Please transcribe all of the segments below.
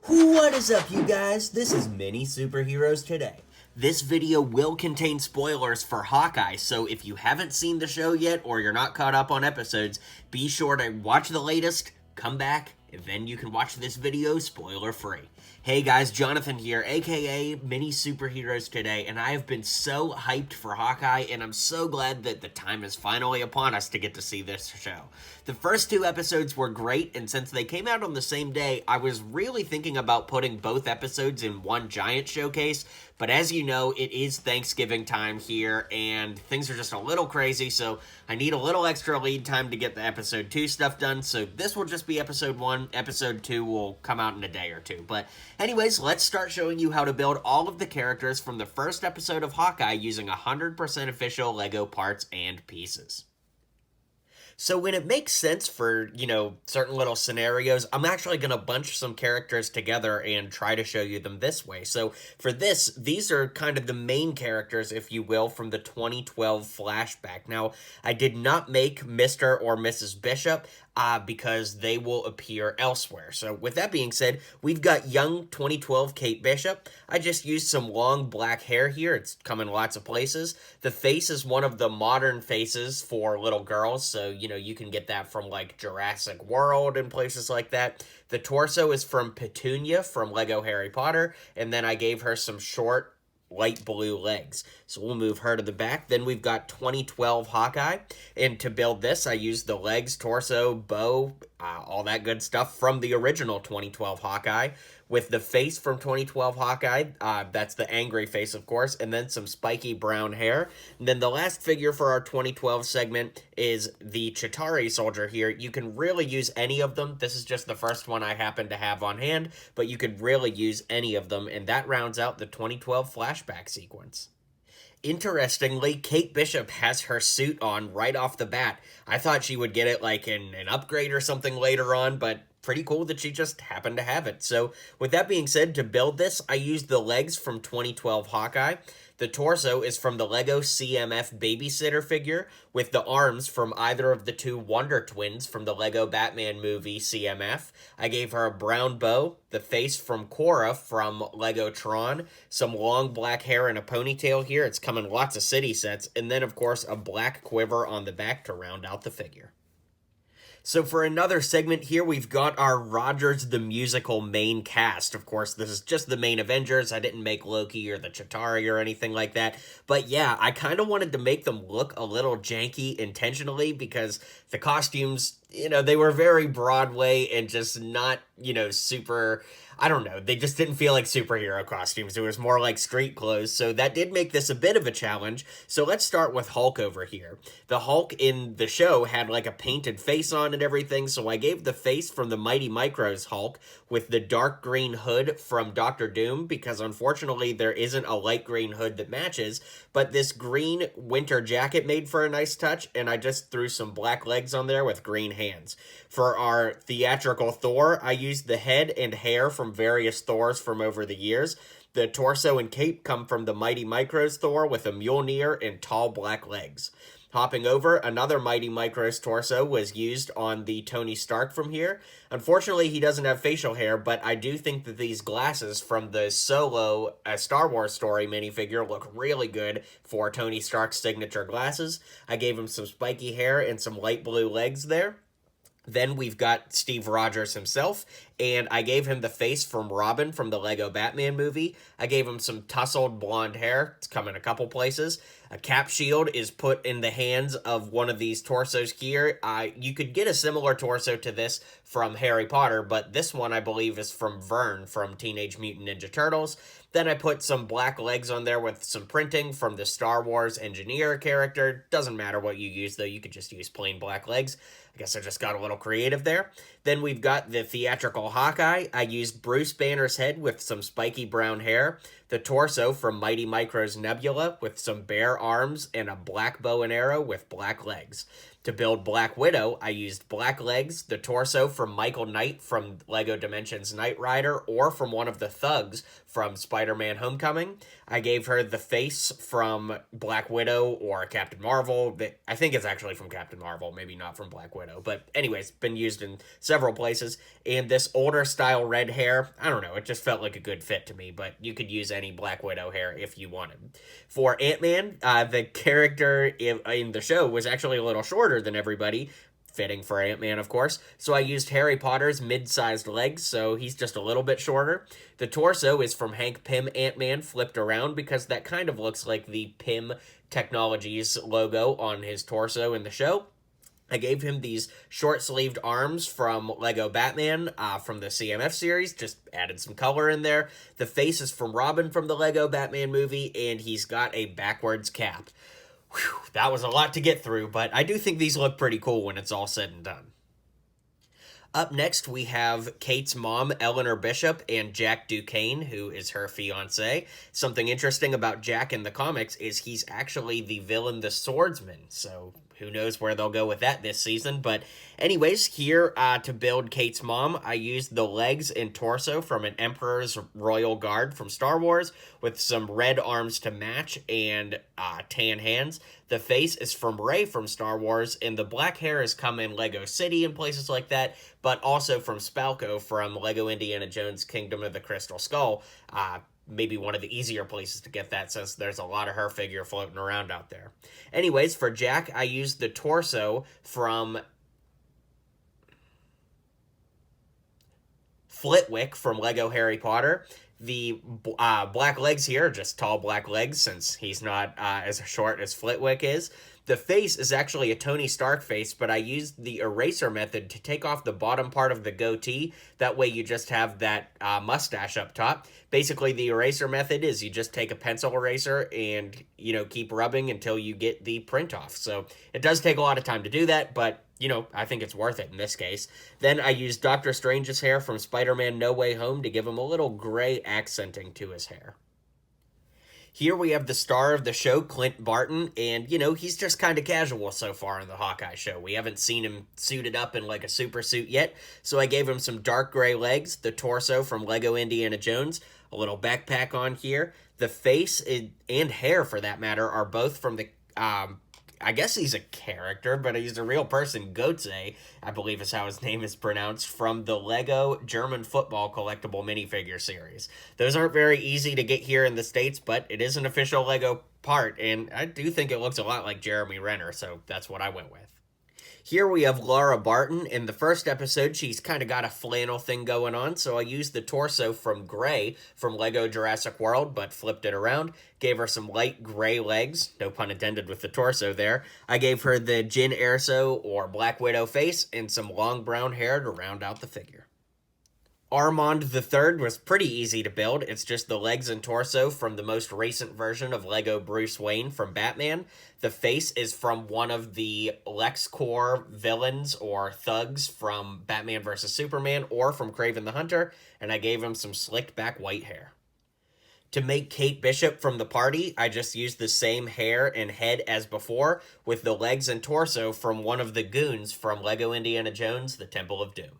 What is up, you guys? This is MiniSuperHeroes Today. This video will contain spoilers for Hawkeye, so if you haven't seen the show yet or you're not caught up on episodes, be sure to watch the latest, come back, and then you can watch this video spoiler-free. Hey guys, Jonathan here, aka MiniSuperHeroes Today, and I have been so hyped for Hawkeye, and I'm so glad that the time is finally upon us to get to see this show. The first two episodes were great, and since they came out on the same day, I was really thinking about putting both episodes in one giant showcase, but as you know, it is Thanksgiving time here, and things are just a little crazy, so I need a little extra lead time to get the episode 2 stuff done, so this will just be episode 1. Episode 2 will come out in a day or two, but anyways, let's start showing you how to build all of the characters from the first episode of Hawkeye using 100% official LEGO parts and pieces. So when it makes sense for, certain little scenarios, I'm actually going to bunch some characters together and try to show you them this way. So for this, these are kind of the main characters, if you will, from the 2012 flashback. Now, I did not make Mr. or Mrs. Bishop because they will appear elsewhere. So with that being said, we've got young 2012 Kate Bishop. I just used some long black hair here. It's come in lots of places. The face is one of the modern faces for little girls, so you can get that from like Jurassic World and places like that. The torso is from Petunia from Lego Harry Potter, and then I gave her some short light blue legs. So we'll move her to the back. Then we've got 2012 Hawkeye, and to build this I used the legs, torso, bow, all that good stuff from the original 2012 Hawkeye, with the face from 2012 Hawkeye, that's the angry face, of course, and then some spiky brown hair. And then the last figure for our 2012 segment is the Chitauri Soldier here. You can really use any of them. This is just the first one I happen to have on hand, but you could really use any of them, and that rounds out the 2012 flashback sequence. Interestingly, Kate Bishop has her suit on right off the bat. I thought she would get it like in an upgrade or something later on, but pretty cool that she just happened to have it. So with that being said, to build this, I used the legs from 2012 Hawkeye. The torso is from the LEGO CMF babysitter figure, with the arms from either of the two Wonder Twins from the LEGO Batman movie CMF. I gave her a brown bow, the face from Cora from LEGO Tron, some long black hair and a ponytail here. It's come in lots of city sets, and then of course a black quiver on the back to round out the figure. So for another segment here, we've got our Rogers the Musical main cast. Of course, this is just the main Avengers. I didn't make Loki or the Chitauri or anything like that. But yeah, I kind of wanted to make them look a little janky intentionally because the costumes, they were very Broadway and just not, super, I don't know, they just didn't feel like superhero costumes. It was more like street clothes, so that did make this a bit of a challenge. So let's start with Hulk over here. The Hulk in the show had like a painted face on and everything, so I gave the face from the Mighty Micros Hulk with the dark green hood from Doctor Doom, because unfortunately there isn't a light green hood that matches, but this green winter jacket made for a nice touch, and I just threw some black legs on there with green hands. For our theatrical Thor, I used the head and hair from various Thors from over the years. The torso and cape come from the Mighty Micros Thor with a Mjolnir and tall black legs. Hopping over, another Mighty Micros torso was used on the Tony Stark from here. Unfortunately, he doesn't have facial hair, but I do think that these glasses from the Solo Star Wars story minifigure look really good for Tony Stark's signature glasses. I gave him some spiky hair and some light blue legs there. Then we've got Steve Rogers himself, and I gave him the face from Robin from the Lego Batman movie. I gave him some tousled blonde hair. It's come in a couple places. A cap shield is put in the hands of one of these torsos here. You could get a similar torso to this from Harry Potter, but this one I believe is from Vern from Teenage Mutant Ninja Turtles. Then I put some black legs on there with some printing from the Star Wars engineer character. Doesn't matter what you use, though. You could just use plain black legs. I guess I just got a little creative there. Then we've got the theatrical Hawkeye. I used Bruce Banner's head with some spiky brown hair. The torso from Mighty Micros Nebula with some bare arms and a black bow and arrow with black legs. To build Black Widow, I used black legs, the torso from Michael Knight from LEGO Dimensions Knight Rider, or from one of the thugs from Spider-Man Homecoming. I gave her the face from Black Widow or Captain Marvel. I think it's actually from Captain Marvel, maybe not from Black Widow. But anyways, been used in several places. And this older style red hair, I don't know, it just felt like a good fit to me. But you could use any Black Widow hair if you wanted. For Ant-Man, the character in the show was actually a little shorter than everybody, fitting for Ant-Man, of course. So I used Harry Potter's mid-sized legs, so he's just a little bit shorter. The torso is from Hank Pym Ant-Man flipped around because that kind of looks like the Pym Technologies logo on his torso in the show. I gave him these short-sleeved arms from LEGO Batman from the CMF series, just added some color in there. The face is from Robin from the LEGO Batman movie, and he's got a backwards cap. Whew, that was a lot to get through, but I do think these look pretty cool when it's all said and done. Up next, we have Kate's mom, Eleanor Bishop, and Jack Duquesne, who is her fiancé. Something interesting about Jack in the comics is he's actually the villain, the Swordsman, so who knows where they'll go with that this season. But anyways, here to build Kate's mom, I used the legs and torso from an Emperor's Royal Guard from Star Wars with some red arms to match and tan hands. The face is from Rey from Star Wars, and the black hair has come in Lego City and places like that, but also from Spalco from Lego Indiana Jones Kingdom of the Crystal Skull. Maybe one of the easier places to get that since there's a lot of her figure floating around out there. Anyways, for Jack, I used the torso from Flitwick from Lego Harry Potter. The black legs here are just tall black legs since he's not as short as Flitwick is. The face is actually a Tony Stark face, but I used the eraser method to take off the bottom part of the goatee. That way you just have that mustache up top. Basically, the eraser method is you just take a pencil eraser and, keep rubbing until you get the print off. So it does take a lot of time to do that, but, I think it's worth it in this case. Then I used Doctor Strange's hair from Spider-Man No Way Home to give him a little gray accenting to his hair. Here we have the star of the show, Clint Barton, and, he's just kind of casual so far in the Hawkeye show. We haven't seen him suited up in, like, a super suit yet, so I gave him some dark gray legs, the torso from Lego Indiana Jones, a little backpack on here. The face and hair, for that matter, are both from the, I guess he's a character, but he's a real person, Gotze, I believe is how his name is pronounced, from the Lego German football collectible minifigure series. Those aren't very easy to get here in the States, but it is an official Lego part, and I do think it looks a lot like Jeremy Renner, so that's what I went with. Here we have Laura Barton. In the first episode, she's kind of got a flannel thing going on, so I used the torso from Gray from Lego Jurassic World, but flipped it around. Gave her some light gray legs, no pun intended with the torso there. I gave her the Jyn Erso or Black Widow face and some long brown hair to round out the figure. Armand III was pretty easy to build. It's just the legs and torso from the most recent version of Lego Bruce Wayne from Batman. The face is from one of the LexCorp villains or thugs from Batman vs. Superman or from Kraven the Hunter, and I gave him some slicked back white hair. To make Kate Bishop from the party, I just used the same hair and head as before with the legs and torso from one of the goons from Lego Indiana Jones, The Temple of Doom.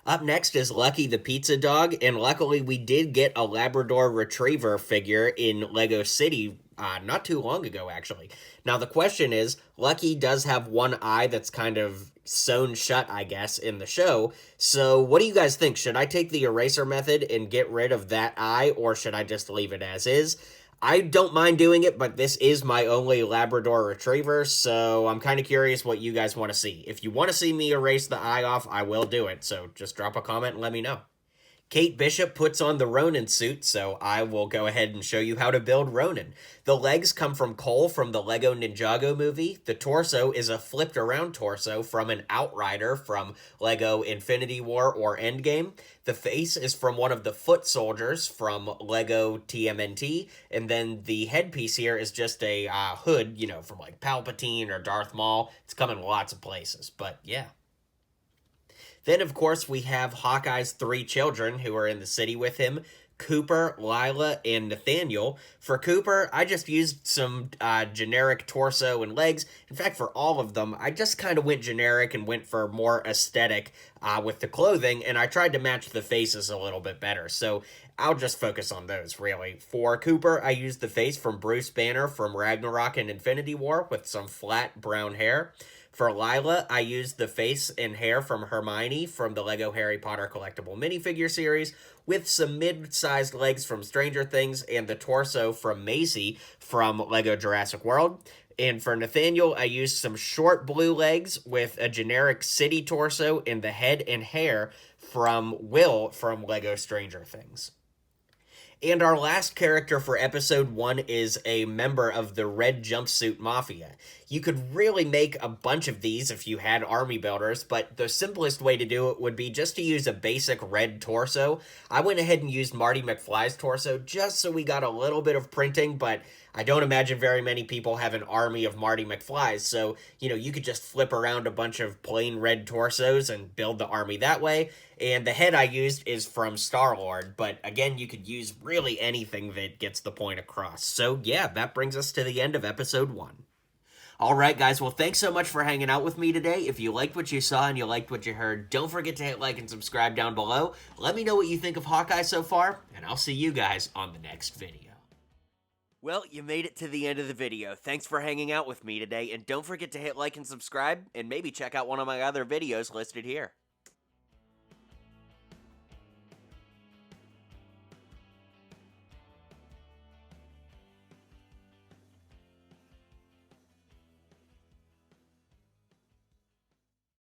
Up next is Lucky the Pizza Dog, and luckily we did get a Labrador Retriever figure in Lego City not too long ago, actually. Now, the question is, Lucky does have one eye that's kind of sewn shut, I guess, in the show. So what do you guys think? Should I take the eraser method and get rid of that eye, or should I just leave it as is? I don't mind doing it, but this is my only Labrador Retriever, so I'm kind of curious what you guys want to see. If you want to see me erase the eye off, I will do it, so just drop a comment and let me know. Kate Bishop puts on the Ronin suit, so I will go ahead and show you how to build Ronin. The legs come from Cole from the Lego Ninjago movie. The torso is a flipped around torso from an Outrider from Lego Infinity War or Endgame. The face is from one of the foot soldiers from Lego TMNT, and then the headpiece here is just a hood, from like Palpatine or Darth Maul. It's come in lots of places, but yeah. Then, of course, we have Hawkeye's 3 children who are in the city with him. Cooper, Lila, and Nathaniel. For Cooper, I just used some generic torso and legs. In fact, for all of them, I just kind of went generic and went for more aesthetic with the clothing, and I tried to match the faces a little bit better. So I'll just focus on those, really. For Cooper, I used the face from Bruce Banner from Ragnarok and Infinity War with some flat brown hair. For Lila, I used the face and hair from Hermione from the LEGO Harry Potter collectible minifigure series, with some mid-sized legs from Stranger Things and the torso from Maisie from LEGO Jurassic World. And for Nathaniel, I used some short blue legs with a generic city torso and the head and hair from Will from LEGO Stranger Things. And our last character for episode 1 is a member of the Red Jumpsuit Mafia. You could really make a bunch of these if you had army builders, but the simplest way to do it would be just to use a basic red torso. I went ahead and used Marty McFly's torso just so we got a little bit of printing, but I don't imagine very many people have an army of Marty McFlys, so, you could just flip around a bunch of plain red torsos and build the army that way. And the head I used is from Star-Lord, but again, you could use really anything that gets the point across. So yeah, that brings us to the end of episode 1. Alright guys, well thanks so much for hanging out with me today. If you liked what you saw and you liked what you heard, don't forget to hit like and subscribe down below. Let me know what you think of Hawkeye so far, and I'll see you guys on the next video. Well, you made it to the end of the video. Thanks for hanging out with me today, and don't forget to hit like and subscribe, and maybe check out one of my other videos listed here.